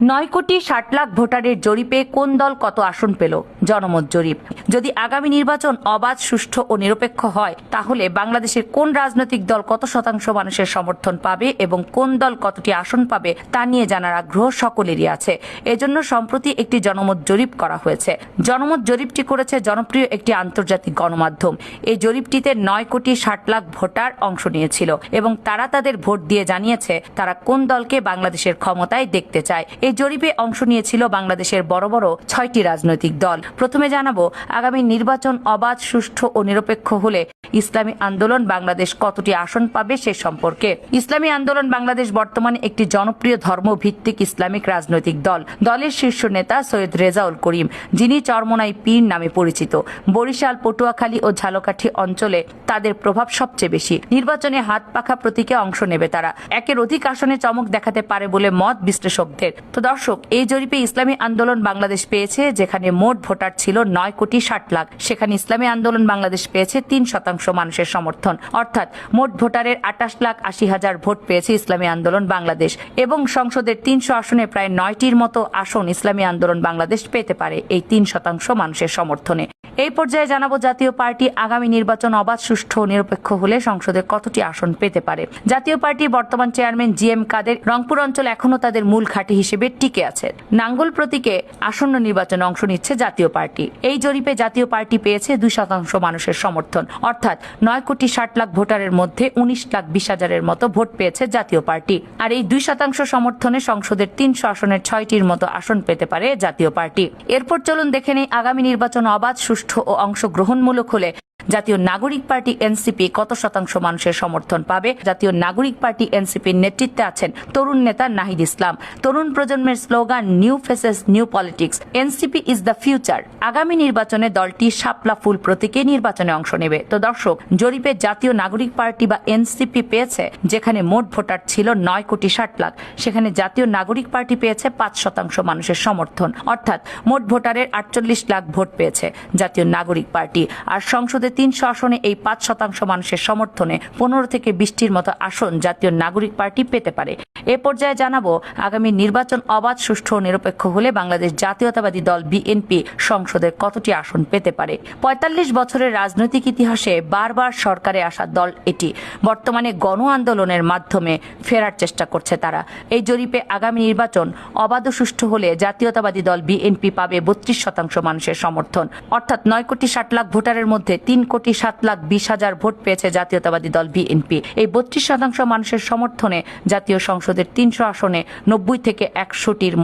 9,60,00,000 ভোটারের জরিপে কোন দল কত আসন পেল? জনমত জরিপ। যদি আগামী নির্বাচন অবাধ, সুষ্ঠু ও নিরপেক্ষ হয়, তাহলে বাংলাদেশের কোন রাজনৈতিক দল কত শতাংশ মানুষের সমর্থন পাবে এবং কোন দল কতটি আসন পাবে তা নিয়ে জানার আগ্রহ সকলেরই আছে। এজন্য সম্প্রতি একটি জনমত জরিপ করা হয়েছে। জনমত জরিপটি করেছে জনপ্রিয় একটি আন্তর্জাতিক গণমাধ্যম। এই জরিপটিতে 9,60,00,000 ভোটার অংশ নিয়েছিল এবং তারা তাদের ভোট দিয়ে জানিয়েছে তারা কোন দলকে বাংলাদেশের ক্ষমতায় দেখতে চায়। এই জরিপে অংশ নিয়েছিল বাংলাদেশের বড় বড় 6টি রাজনৈতিক দল। প্রথমে জানাবো আগামী নির্বাচন অবাধ, সুষ্ঠু ও নিরপেক্ষ হলে ইসলামী আন্দোলন বাংলাদেশ কতটি আসন পাবে সে সম্পর্কে। ইসলামী আন্দোলন বাংলাদেশ বর্তমানে একটি জনপ্রিয় ধর্মভিত্তিক ইসলামিক রাজনৈতিক দল। দলের শীর্ষ নেতা সৈয়দ রেজাউল করিম, যিনি চরমোনাই পীর নামে পরিচিত। বরিশাল, পটুয়াখালী ও ঝালকাঠি অঞ্চলে তাদের প্রভাব সবচেয়ে বেশি। নির্বাচনে হাত পাখা প্রতীকে অংশ নেবে তারা। একের অধিক আসনে চমক দেখাতে পারে বলে মত বিশ্লেষকদের। তো দর্শক, এই জরিপে ইসলামী আন্দোলন বাংলাদেশ পেয়েছে, যেখানে মোট ভোটার ছিল 9,60,00,000, সেখানে ইসলামী আন্দোলন বাংলাদেশ পেয়েছে 3% মানুষের সমর্থন, অর্থাৎ মোট ভোটারের 28,80,000 ভোট পেয়েছে ইসলামী আন্দোলন বাংলাদেশ এবং সংসদের 300 আসনে প্রায় 9টির মতো আসন ইসলামী আন্দোলন বাংলাদেশ পেতে পারে এই 3% মানুষের সমর্থনে। এই পর্যায়ে জানাবো জাতীয় পার্টি আগামী নির্বাচন অবাধ, সুষ্ঠু ও নিরপেক্ষ হলে সংসদে কতটি আসন পেতে পারে। জাতীয় পার্টির বর্তমান চেয়ারম্যান GM কাদের রংপুর অঞ্চল এখনো তাদের মূল ঘাঁটি হিসেবে টিকে আছে। নাঙ্গল প্রতীকে আসন্ন নির্বাচনে অংশ নিচ্ছে জাতীয় পার্টি। এই জরিপে জাতীয় পার্টি পেয়েছে 2% মানুষের সমর্থন, অর্থাৎ 9,60,00,000 ভোটারের মধ্যে 19,20,000-এর মতো ভোট পেয়েছে জাতীয় পার্টি। আর এই 2% সমর্থনে সংসদের 300 আসনের 6টির মতো আসন পেতে পারে জাতীয় পার্টি। এরপর চলুন দেখে নেই আগামী নির্বাচন অবাধ, সুষ্ঠু ও অংশগ্রহণমূলক হলে জাতীয় নাগরিক পার্টি NCP কত শতাংশ মানুষের সমর্থন পাবে। জাতীয় নাগরিক পার্টি NCPর নেতৃত্বে আছেন তরুণ নেতা নাহিদ ইসলাম। তরুণ প্রজন্মের slogan new faces, new politics, NCP is the future. আগামী নির্বাচনে দলটি শাপলা ফুল প্রতীকে নির্বাচনে অংশ নেবে। তো দর্শক, জরিপে জাতীয় নাগরিক পার্টি বা NCP পেয়েছে, যেখানে মোট ভোটার ছিল 9,60,00,000, সেখানে জাতীয় নাগরিক পার্টি পেয়েছে 5% মানুষের সমর্থন, অর্থাৎ মোট ভোটারের 48 লাখ ভোট পেয়েছে জাতীয় নাগরিক পার্টি। আর সংসদে 300 আসনে এই 5% মানুষের সমর্থনে 15 থেকে 20টির মতো আসন জাতীয় নাগরিক পার্টি পেতে পারে। এ পর্যায়ে জানাবো আগামী নির্বাচন অবাধ, সুষ্ঠু ও নিরপেক্ষ হলে বাংলাদেশ জাতীয়তাবাদী দল BNP সংসদের কতটি আসন পেতে পারে। 45 বছরের রাজনৈতিক ইতিহাসে বারবার সরকারে আসা দল এটি। বর্তমানে গণ আন্দোলনের মাধ্যমে ফেরার চেষ্টা করছে তারা। এই জরিপে আগামী নির্বাচন অবাধ ও সুষ্ঠু হলে জাতীয়তাবাদী দল BNP পাবে 32% মানুষের সমর্থন, অর্থাৎ 9,60,00,000 ভোটারের মধ্যে 3,07,20,000 ভোট পেয়েছে জাতীয়তাবাদী দল BNP। এই 32% মানুষের সমর্থনে জাতীয় সংসদের 300 আসনে 90 থেকে 100টির